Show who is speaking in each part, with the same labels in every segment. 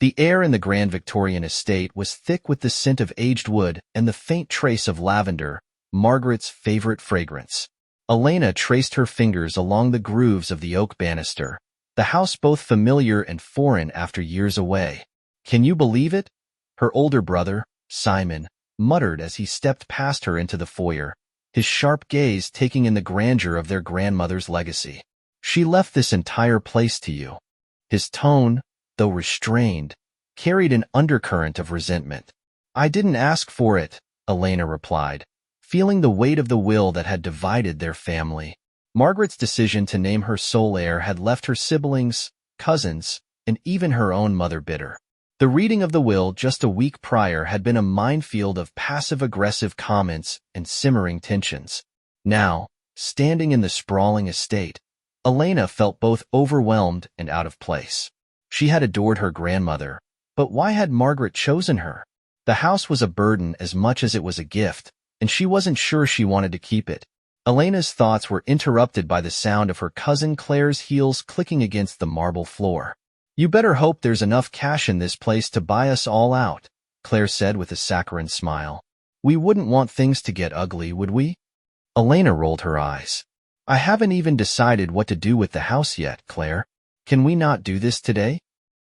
Speaker 1: The air in the grand Victorian estate was thick with the scent of aged wood and the faint trace of lavender, Margaret's favorite fragrance. Elena traced her fingers along the grooves of the oak banister, the house both familiar and foreign after years away. "Can you believe it?" her older brother, Simon, muttered as he stepped past her into the foyer, his sharp gaze taking in the grandeur of their grandmother's legacy. "She left this entire place to you." His tone, though restrained, carried an undercurrent of resentment. "I didn't ask for it," Elena replied, feeling the weight of the will that had divided their family. Margaret's decision to name her sole heir had left her siblings, cousins, and even her own mother bitter. The reading of the will just a week prior had been a minefield of passive-aggressive comments and simmering tensions. Now, standing in the sprawling estate, Elena felt both overwhelmed and out of place. She had adored her grandmother, but why had Margaret chosen her? The house was a burden as much as it was a gift, and she wasn't sure she wanted to keep it. Elena's thoughts were interrupted by the sound of her cousin Claire's heels clicking against the marble floor. "You better hope there's enough cash in this place to buy us all out," Claire said with a saccharine smile. "We wouldn't want things to get ugly, would we?" Elena rolled her eyes. "I haven't even decided what to do with the house yet, Claire. Can we not do this today?"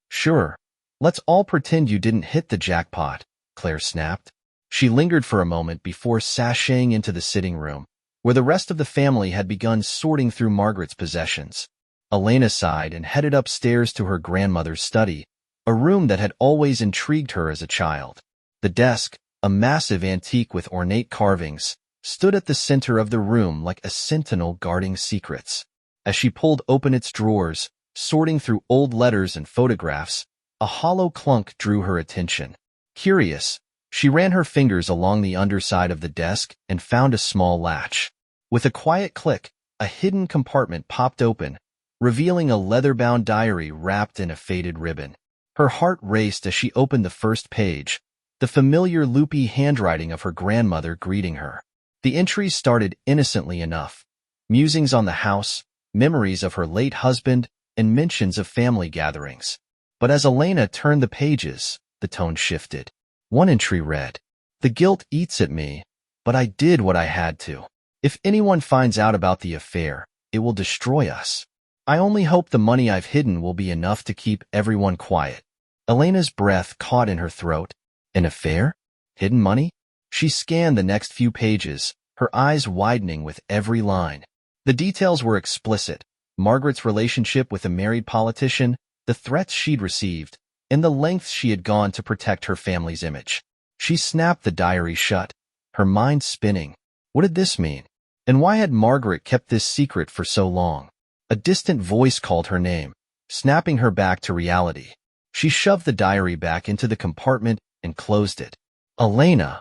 Speaker 1: "Sure. Let's all pretend you didn't hit the jackpot," Claire snapped. She lingered for a moment before sashaying into the sitting room, where the rest of the family had begun sorting through Margaret's possessions. Elena sighed and headed upstairs to her grandmother's study, a room that had always intrigued her as a child. The desk, a massive antique with ornate carvings, stood at the center of the room like a sentinel guarding secrets. As she pulled open its drawers, sorting through old letters and photographs, a hollow clunk drew her attention. Curious, she ran her fingers along the underside of the desk and found a small latch. With a quiet click, a hidden compartment popped open, revealing a leather-bound diary wrapped in a faded ribbon. Her heart raced as she opened the first page, the familiar loopy handwriting of her grandmother greeting her. The entries started innocently enough: musings on the house, memories of her late husband, and mentions of family gatherings. But as Elena turned the pages, the tone shifted. One entry read, "The guilt eats at me, but I did what I had to. If anyone finds out about the affair, it will destroy us. I only hope the money I've hidden will be enough to keep everyone quiet." Elena's breath caught in her throat. An affair? Hidden money? She scanned the next few pages, her eyes widening with every line. The details were explicit: Margaret's relationship with a married politician, the threats she'd received, and the lengths she had gone to protect her family's image. She snapped the diary shut, her mind spinning. What did this mean? And why had Margaret kept this secret for so long? A distant voice called her name, snapping her back to reality. She shoved the diary back into the compartment and closed it. "Elena!"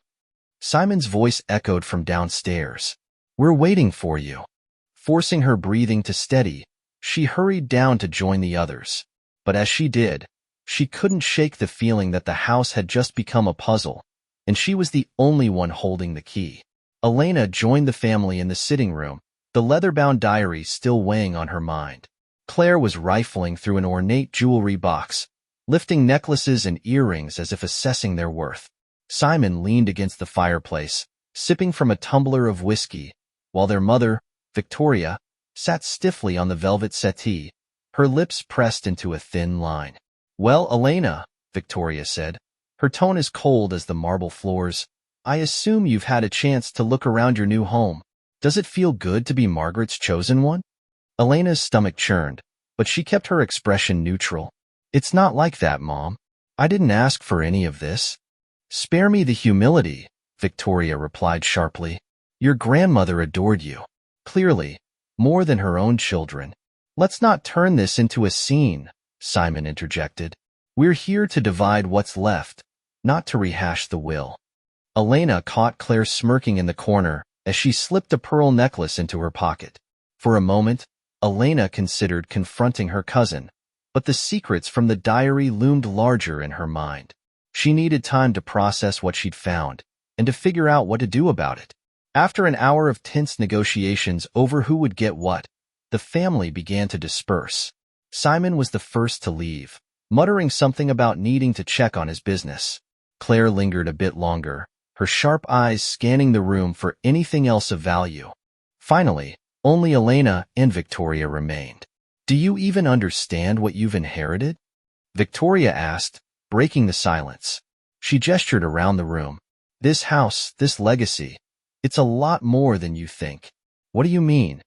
Speaker 1: Simon's voice echoed from downstairs. "We're waiting for you." Forcing her breathing to steady, she hurried down to join the others. But as she did, she couldn't shake the feeling that the house had just become a puzzle, and she was the only one holding the key. Elena joined the family in the sitting room, the leather-bound diary still weighing on her mind. Claire was rifling through an ornate jewelry box, lifting necklaces and earrings as if assessing their worth. Simon leaned against the fireplace, sipping from a tumbler of whiskey, while their mother, Victoria, sat stiffly on the velvet settee, her lips pressed into a thin line. "Well, Elena," Victoria said, her tone as cold as the marble floors, "I assume you've had a chance to look around your new home. Does it feel good to be Margaret's chosen one?" Elena's stomach churned, but she kept her expression neutral. "It's not like that, Mom. I didn't ask for any of this." "Spare me the humility," Victoria replied sharply. "Your grandmother adored you. Clearly, more than her own children." "Let's not turn this into a scene," Simon interjected. "We're here to divide what's left, not to rehash the will." Elena caught Claire smirking in the corner as she slipped a pearl necklace into her pocket. For a moment, Elena considered confronting her cousin, but the secrets from the diary loomed larger in her mind. She needed time to process what she'd found and to figure out what to do about it. After an hour of tense negotiations over who would get what, the family began to disperse. Simon was the first to leave, muttering something about needing to check on his business. Claire lingered a bit longer, her sharp eyes scanning the room for anything else of value. Finally, only Elena and Victoria remained. "Do you even understand what you've inherited?" Victoria asked, breaking the silence. She gestured around the room. "This house, this legacy, it's a lot more than you think." "What do you mean?"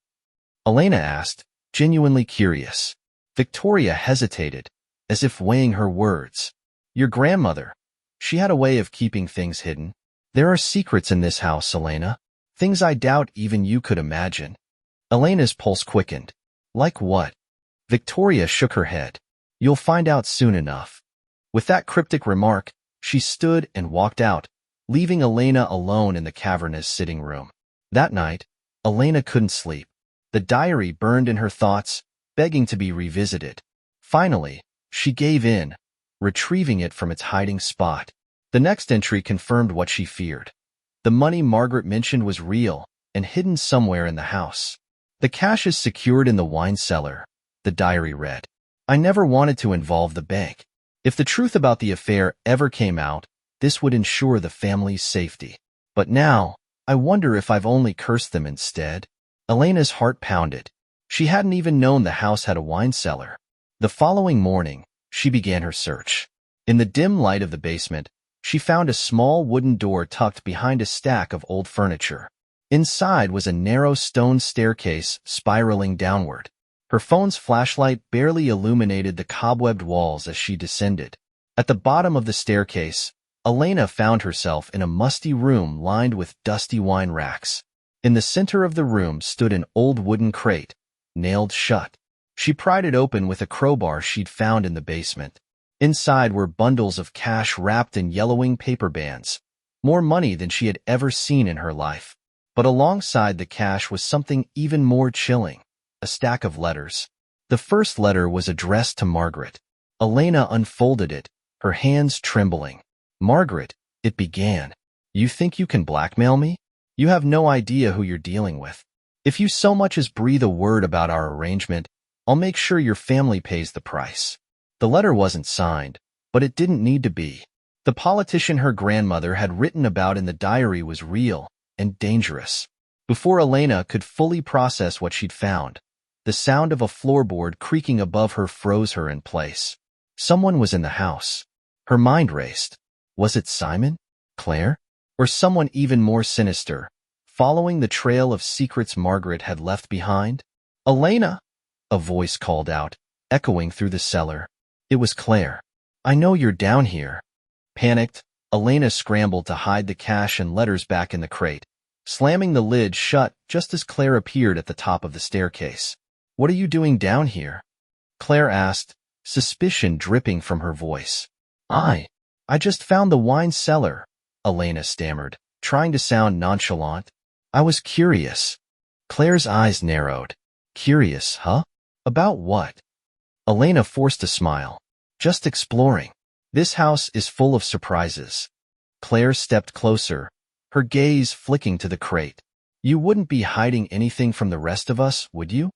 Speaker 1: Elena asked, genuinely curious. Victoria hesitated, as if weighing her words. "Your grandmother. She had a way of keeping things hidden. There are secrets in this house, Elena. Things I doubt even you could imagine." Elena's pulse quickened. "Like what?" Victoria shook her head. "You'll find out soon enough." With that cryptic remark, she stood and walked out, leaving Elena alone in the cavernous sitting room. That night, Elena couldn't sleep. The diary burned in her thoughts, begging to be revisited. Finally, she gave in, retrieving it from its hiding spot. The next entry confirmed what she feared. The money Margaret mentioned was real and hidden somewhere in the house. "The cash is secured in the wine cellar," the diary read. "I never wanted to involve the bank. If the truth about the affair ever came out, this would ensure the family's safety. But now, I wonder if I've only cursed them instead." Elena's heart pounded. She hadn't even known the house had a wine cellar. The following morning, she began her search. In the dim light of the basement, she found a small wooden door tucked behind a stack of old furniture. Inside was a narrow stone staircase spiraling downward. Her phone's flashlight barely illuminated the cobwebbed walls as she descended. At the bottom of the staircase, Elena found herself in a musty room lined with dusty wine racks. In the center of the room stood an old wooden crate, nailed shut. She pried it open with a crowbar she'd found in the basement. Inside were bundles of cash wrapped in yellowing paper bands, more money than she had ever seen in her life. But alongside the cash was something even more chilling, a stack of letters. The first letter was addressed to Margaret. Elena unfolded it, her hands trembling. "Margaret," it began, "you think you can blackmail me? You have no idea who you're dealing with. If you so much as breathe a word about our arrangement, I'll make sure your family pays the price." The letter wasn't signed, but it didn't need to be. The politician her grandmother had written about in the diary was real and dangerous. Before Elena could fully process what she'd found, the sound of a floorboard creaking above her froze her in place. Someone was in the house. Her mind raced. Was it Simon? Claire? Or someone even more sinister, following the trail of secrets Margaret had left behind? "Elena!" a voice called out, echoing through the cellar. It was Claire. "I know you're down here." Panicked, Elena scrambled to hide the cash and letters back in the crate, slamming the lid shut just as Claire appeared at the top of the staircase. "What are you doing down here?" Claire asked, suspicion dripping from her voice. I just found the wine cellar," Elena stammered, trying to sound nonchalant. "I was curious." Claire's eyes narrowed. "Curious, huh? About what?" Elena forced a smile. "Just exploring. This house is full of surprises." Claire stepped closer, her gaze flicking to the crate. "You wouldn't be hiding anything from the rest of us, would you?"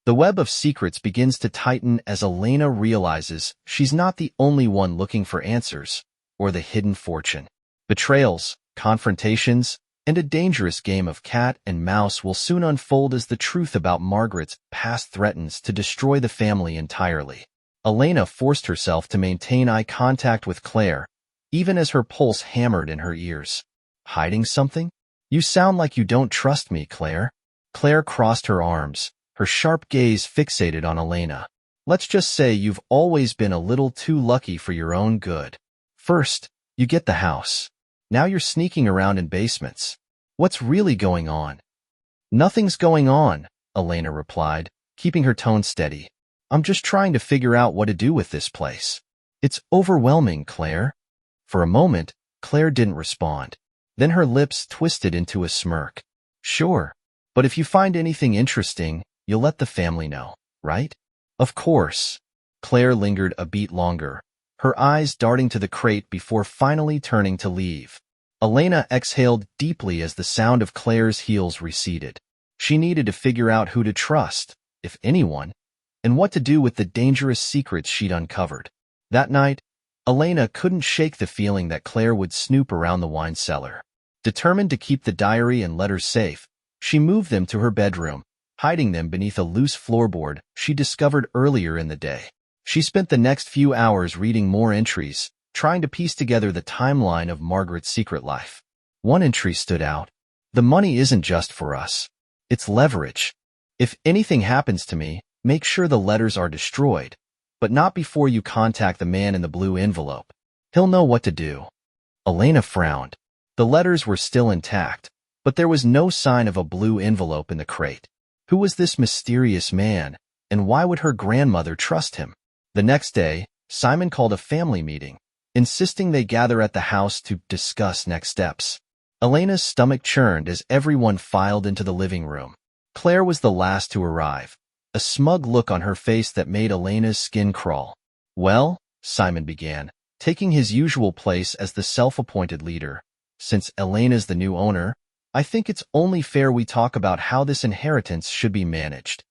Speaker 1: The web of secrets begins to tighten as Elena realizes she's not the only one looking for answers, or the hidden fortune. Betrayals, confrontations, and a dangerous game of cat and mouse will soon unfold as the truth about Margaret's past threatens to destroy the family entirely. Elena forced herself to maintain eye contact with Claire, even as her pulse hammered in her ears. "Hiding something? You sound like you don't trust me, Claire." Claire crossed her arms, her sharp gaze fixated on Elena. "Let's just say you've always been a little too lucky for your own good. First, you get the house. Now you're sneaking around in basements. What's really going on?" "Nothing's going on," Elena replied, keeping her tone steady. "I'm just trying to figure out what to do with this place. It's overwhelming, Claire." For a moment, Claire didn't respond. Then her lips twisted into a smirk. "Sure, but if you find anything interesting, you'll let the family know, right?" "Of course." Claire lingered a beat longer, her eyes darting to the crate before finally turning to leave. Elena exhaled deeply as the sound of Claire's heels receded. She needed to figure out who to trust, if anyone, and what to do with the dangerous secrets she'd uncovered. That night, Elena couldn't shake the feeling that Claire would snoop around the wine cellar. Determined to keep the diary and letters safe, she moved them to her bedroom, hiding them beneath a loose floorboard she discovered earlier in the day. She spent the next few hours reading more entries, trying to piece together the timeline of Margaret's secret life. One entry stood out. The money isn't just for us. It's leverage. If anything happens to me, make sure the letters are destroyed, but not before you contact the man in the blue envelope. He'll know what to do. Elena frowned. The letters were still intact, but there was no sign of a blue envelope in the crate. Who was this mysterious man, and why would her grandmother trust him? The next day, Simon called a family meeting, insisting they gather at the house to discuss next steps. Elena's stomach churned as everyone filed into the living room. Claire was the last to arrive, a smug look on her face that made Elena's skin crawl. "Well," Simon began, taking his usual place as the self-appointed leader, "since Elena's the new owner, I think it's only fair we talk about how this inheritance should be managed."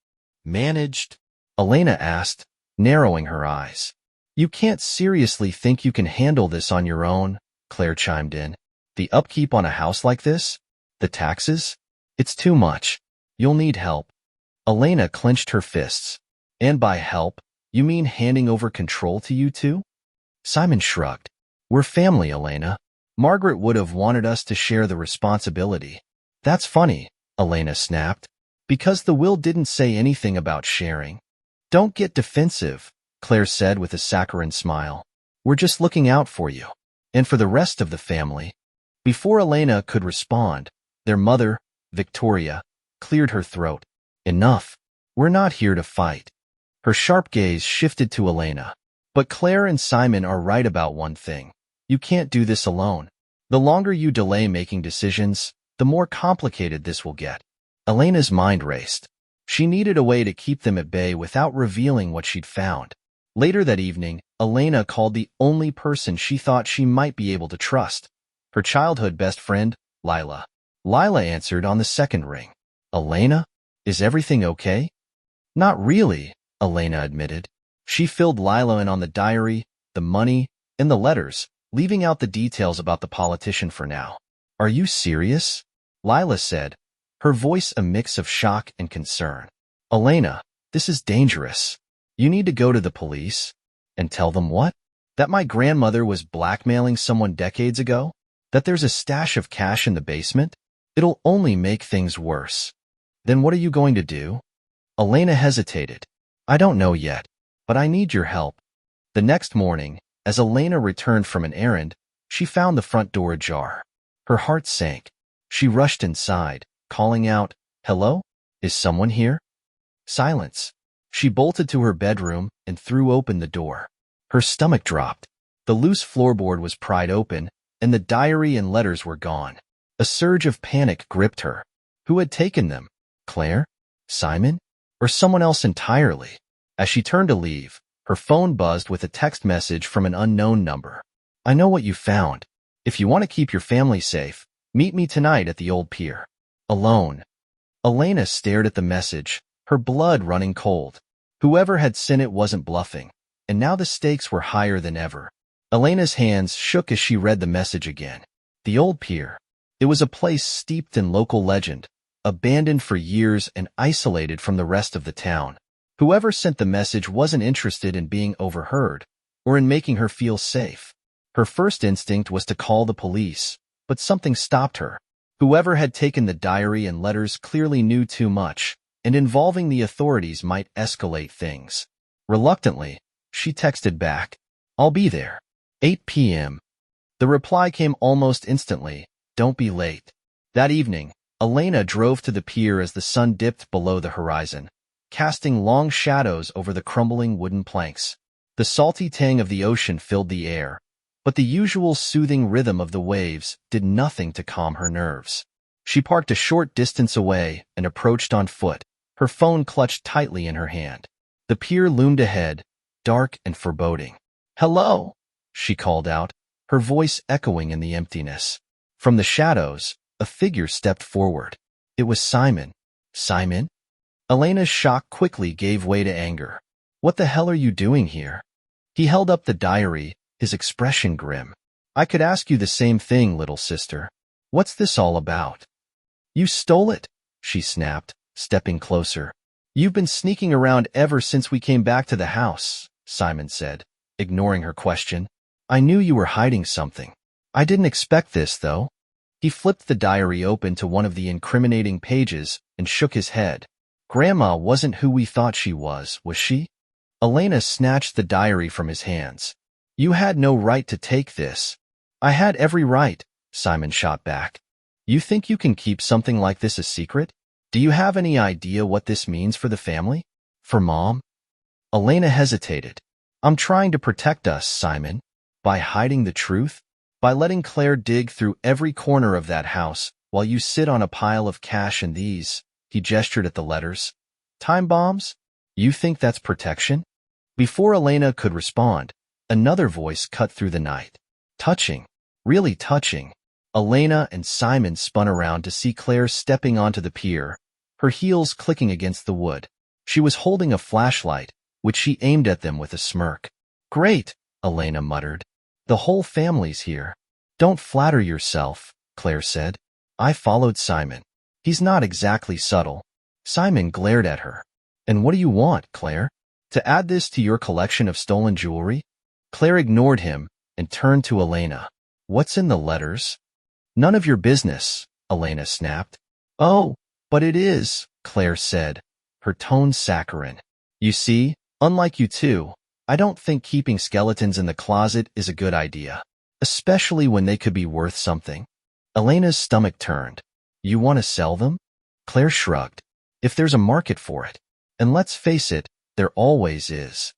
Speaker 1: "Managed?" Elena asked, narrowing her eyes. "You can't seriously think you can handle this on your own," Claire chimed in. "The upkeep on a house like this? The taxes? It's too much. You'll need help." Elena clenched her fists. "And by help, you mean handing over control to you two?" Simon shrugged. "We're family, Elena. Margaret would have wanted us to share the responsibility." "That's funny," Elena snapped, "because the will didn't say anything about sharing." "Don't get defensive," Claire said with a saccharine smile. "We're just looking out for you. And for the rest of the family." Before Elena could respond, their mother, Victoria, cleared her throat. "Enough. We're not here to fight." Her sharp gaze shifted to Elena. "But Claire and Simon are right about one thing. You can't do this alone. The longer you delay making decisions, the more complicated this will get." Elena's mind raced. She needed a way to keep them at bay without revealing what she'd found. Later that evening, Elena called the only person she thought she might be able to trust, her childhood best friend, Lila. Lila answered on the second ring. "Elena? Is everything okay?" "Not really," Elena admitted. She filled Lila in on the diary, the money, and the letters, leaving out the details about the politician for now. "Are you serious?" Lila said, her voice a mix of shock and concern. "Elena, this is dangerous. You need to go to the police." "And tell them what?" "That my grandmother was blackmailing someone decades ago? That there's a stash of cash in the basement? It'll only make things worse." "Then what are you going to do?" Elena hesitated. "I don't know yet, but I need your help." The next morning, as Elena returned from an errand, she found the front door ajar. Her heart sank. She rushed inside, calling out, "Hello? Is someone here?" Silence. She bolted to her bedroom and threw open the door. Her stomach dropped. The loose floorboard was pried open, and the diary and letters were gone. A surge of panic gripped her. Who had taken them? Claire? Simon? Or someone else entirely? As she turned to leave, her phone buzzed with a text message from an unknown number. "I know what you found. If you want to keep your family safe, meet me tonight at the old pier. Alone." Elena stared at the message, her blood running cold. Whoever had sent it wasn't bluffing, and now the stakes were higher than ever. Elena's hands shook as she read the message again. The old pier. It was a place steeped in local legend, abandoned for years and isolated from the rest of the town. Whoever sent the message wasn't interested in being overheard or in making her feel safe. Her first instinct was to call the police, but something stopped her. Whoever had taken the diary and letters clearly knew too much, and involving the authorities might escalate things. Reluctantly, she texted back, "I'll be there. 8 p.m. The reply came almost instantly, "Don't be late." That evening, Elena drove to the pier as the sun dipped below the horizon, casting long shadows over the crumbling wooden planks. The salty tang of the ocean filled the air, but the usual soothing rhythm of the waves did nothing to calm her nerves. She parked a short distance away and approached on foot, her phone clutched tightly in her hand. The pier loomed ahead, dark and foreboding. "Hello," she called out, her voice echoing in the emptiness. From the shadows, a figure stepped forward. It was Simon. "Simon?" Elena's shock quickly gave way to anger. "What the hell are you doing here?" He held up the diary, his expression grim. I could ask you the same thing, little sister. What's this all about? You stole it, she snapped, stepping closer. You've been sneaking around ever since we came back to the house, Simon said, ignoring her question. I knew you were hiding something. I didn't expect this, though. He flipped the diary open to one of the incriminating pages and shook his head. Grandma wasn't who we thought she was she? Elena snatched the diary from his hands. You had no right to take this. I had every right, Simon shot back. You think you can keep something like this a secret? Do you have any idea what this means for the family? For Mom? Elena hesitated. I'm trying to protect us, Simon. By hiding the truth? By letting Claire dig through every corner of that house while you sit on a pile of cash and these, he gestured at the letters, time bombs? You think that's protection? Before Elena could respond, another voice cut through the night. Touching. Really touching. Elena and Simon spun around to see Claire stepping onto the pier, her heels clicking against the wood. She was holding a flashlight, which she aimed at them with a smirk. Great, Elena muttered. The whole family's here. Don't flatter yourself, Claire said. I followed Simon. He's not exactly subtle. Simon glared at her. And what do you want, Claire? To add this to your collection of stolen jewelry? Claire ignored him and turned to Elena. What's in the letters? None of your business, Elena snapped. Oh, but it is, Claire said, her tone saccharine. You see, unlike you two, I don't think keeping skeletons in the closet is a good idea, especially when they could be worth something. Elena's stomach turned. You want to sell them? Claire shrugged. If there's a market for it. And let's face it, there always is.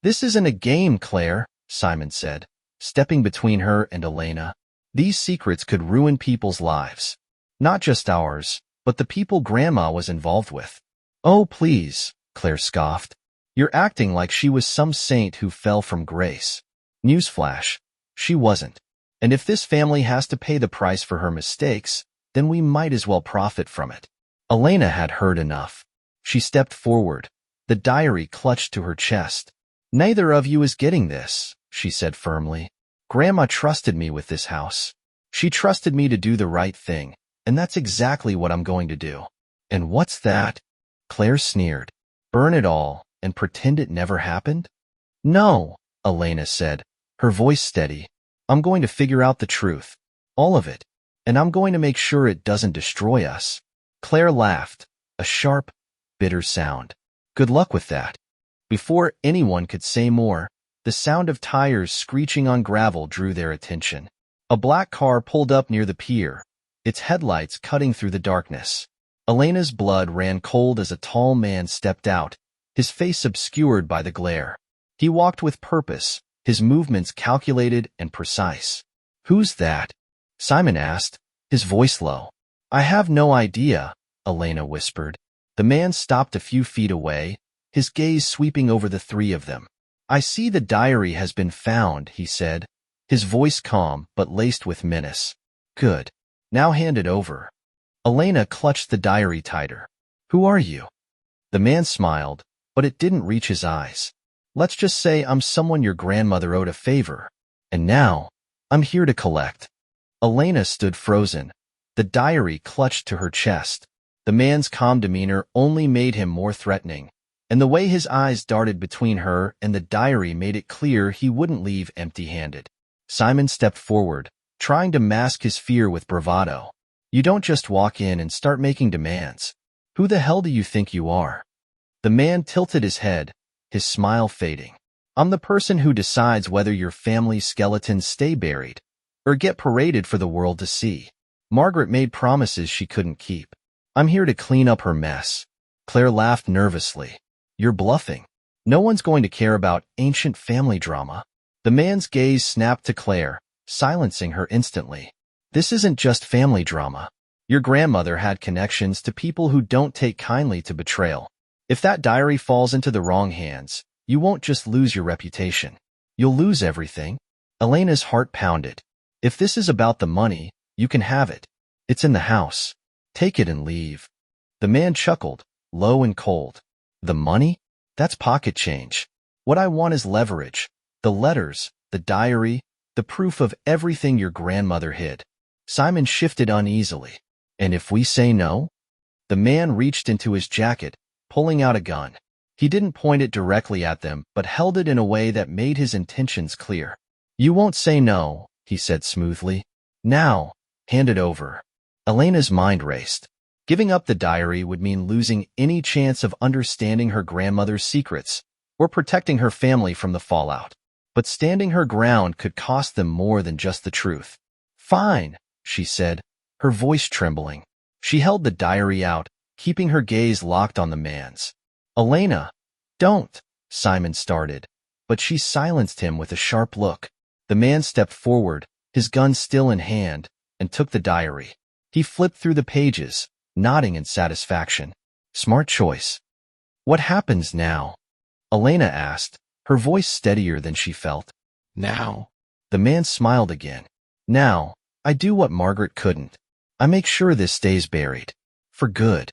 Speaker 1: This isn't a game, Claire, Simon said, stepping between her and Elena. These secrets could ruin people's lives. Not just ours, but the people Grandma was involved with. Oh, please, Claire scoffed. You're acting like she was some saint who fell from grace. Newsflash, she wasn't. And if this family has to pay the price for her mistakes, then we might as well profit from it. Elena had heard enough. She stepped forward, the diary clutched to her chest. Neither of you is getting this, she said firmly. Grandma trusted me with this house. She trusted me to do the right thing, and that's exactly what I'm going to do. And what's that? Claire sneered. Burn it all and pretend it never happened? No, Elena said, her voice steady. I'm going to figure out the truth. All of it. And I'm going to make sure it doesn't destroy us. Claire laughed, a sharp, bitter sound. Good luck with that. Before anyone could say more, the sound of tires screeching on gravel drew their attention. A black car pulled up near the pier, its headlights cutting through the darkness. Elena's blood ran cold as a tall man stepped out, his face obscured by the glare. He walked with purpose, his movements calculated and precise. Who's that? Simon asked, his voice low. I have no idea, Elena whispered. The man stopped a few feet away, his gaze sweeping over the three of them. I see the diary has been found, he said, his voice calm but laced with menace. Good. Now hand it over. Elena clutched the diary tighter. Who are you? The man smiled, but it didn't reach his eyes. Let's just say I'm someone your grandmother owed a favor. And now, I'm here to collect. Elena stood frozen, the diary clutched to her chest. The man's calm demeanor only made him more threatening, and the way his eyes darted between her and the diary made it clear he wouldn't leave empty-handed. Simon stepped forward, trying to mask his fear with bravado. You don't just walk in and start making demands. Who the hell do you think you are? The man tilted his head, his smile fading. I'm the person who decides whether your family's skeletons stay buried or get paraded for the world to see. Margaret made promises she couldn't keep. I'm here to clean up her mess. Claire laughed nervously. You're bluffing. No one's going to care about ancient family drama. The man's gaze snapped to Claire, silencing her instantly. This isn't just family drama. Your grandmother had connections to people who don't take kindly to betrayal. If that diary falls into the wrong hands, you won't just lose your reputation. You'll lose everything. Elena's heart pounded. If this is about the money, you can have it. It's in the house. Take it and leave. The man chuckled, low and cold. The money? That's pocket change. What I want is leverage. The letters, the diary, the proof of everything your grandmother hid. Simon shifted uneasily. And if we say no? The man reached into his jacket, pulling out a gun. He didn't point it directly at them, but held it in a way that made his intentions clear. You won't say no, he said smoothly. Now, hand it over. Elena's mind raced. Giving up the diary would mean losing any chance of understanding her grandmother's secrets or protecting her family from the fallout. But standing her ground could cost them more than just the truth. Fine, she said, her voice trembling. She held the diary out, keeping her gaze locked on the man's. Elena, don't, Simon started, but she silenced him with a sharp look. The man stepped forward, his gun still in hand, and took the diary. He flipped through the pages, nodding in satisfaction. Smart choice. What happens now? Elena asked, her voice steadier than she felt. Now? The man smiled again. Now, I do what Margaret couldn't. I make sure this stays buried. For good.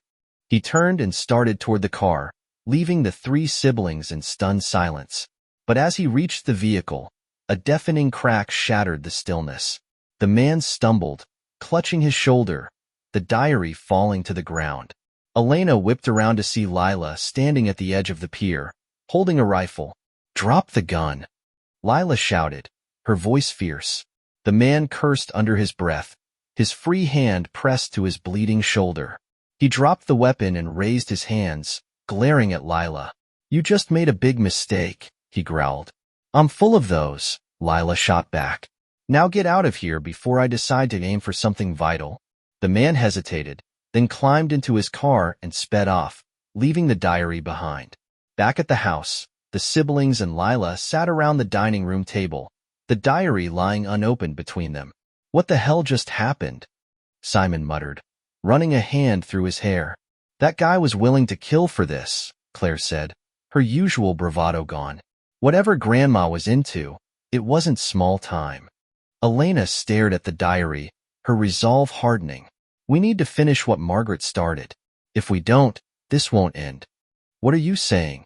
Speaker 1: He turned and started toward the car, leaving the three siblings in stunned silence. But as he reached the vehicle, a deafening crack shattered the stillness. The man stumbled, clutching his shoulder, the diary falling to the ground. Elena whipped around to see Lila standing at the edge of the pier, holding a rifle. Drop the gun, Lila shouted, her voice fierce. The man cursed under his breath, his free hand pressed to his bleeding shoulder. He dropped the weapon and raised his hands, glaring at Lila. You just made a big mistake, he growled. I'm full of those, Lila shot back. Now get out of here before I decide to aim for something vital. The man hesitated, then climbed into his car and sped off, leaving the diary behind. Back at the house, the siblings and Lila sat around the dining room table, the diary lying unopened between them. What the hell just happened? Simon muttered, running a hand through his hair. That guy was willing to kill for this, Claire said, her usual bravado gone. Whatever Grandma was into, it wasn't small time. Elena stared at the diary, her resolve hardening. We need to finish what Margaret started. If we don't, this won't end. What are you saying?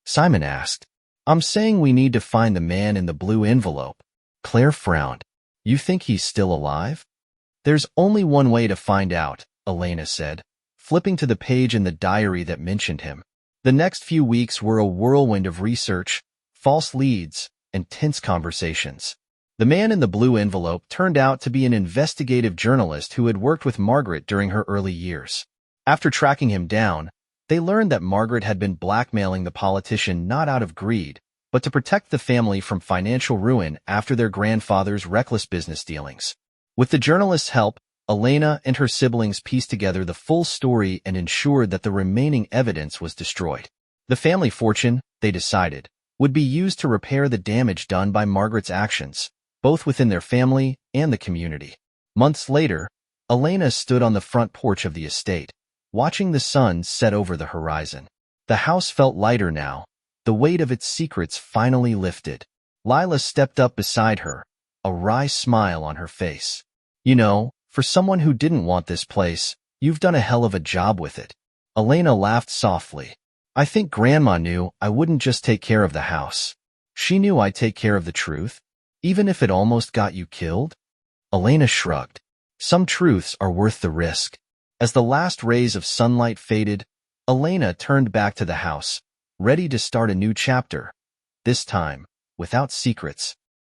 Speaker 1: Simon asked. I'm saying we need to find the man in the blue envelope. Claire frowned. You think he's still alive? There's only one way to find out, Elena said, flipping to the page in the diary that mentioned him. The next few weeks were a whirlwind of research, false leads, and tense conversations. The man in the blue envelope turned out to be an investigative journalist who had worked with Margaret during her early years. After tracking him down, they learned that Margaret had been blackmailing the politician not out of greed, but to protect the family from financial ruin after their grandfather's reckless business dealings. With the journalist's help, Elena and her siblings pieced together the full story and ensured that the remaining evidence was destroyed. The family fortune, they decided, would be used to repair the damage done by Margaret's actions, both within their family and the community. Months later, Elena stood on the front porch of the estate, watching the sun set over the horizon. The house felt lighter now, the weight of its secrets finally lifted. Lila stepped up beside her, a wry smile on her face. You know, for someone who didn't want this place, you've done a hell of a job with it. Elena laughed softly. I think Grandma knew I wouldn't just take care of the house. She knew I'd take care of the truth, even if it almost got you killed. Elena shrugged. Some truths are worth the risk. As the last rays of sunlight faded, Elena turned back to the house, ready to start a new chapter, this time without secrets,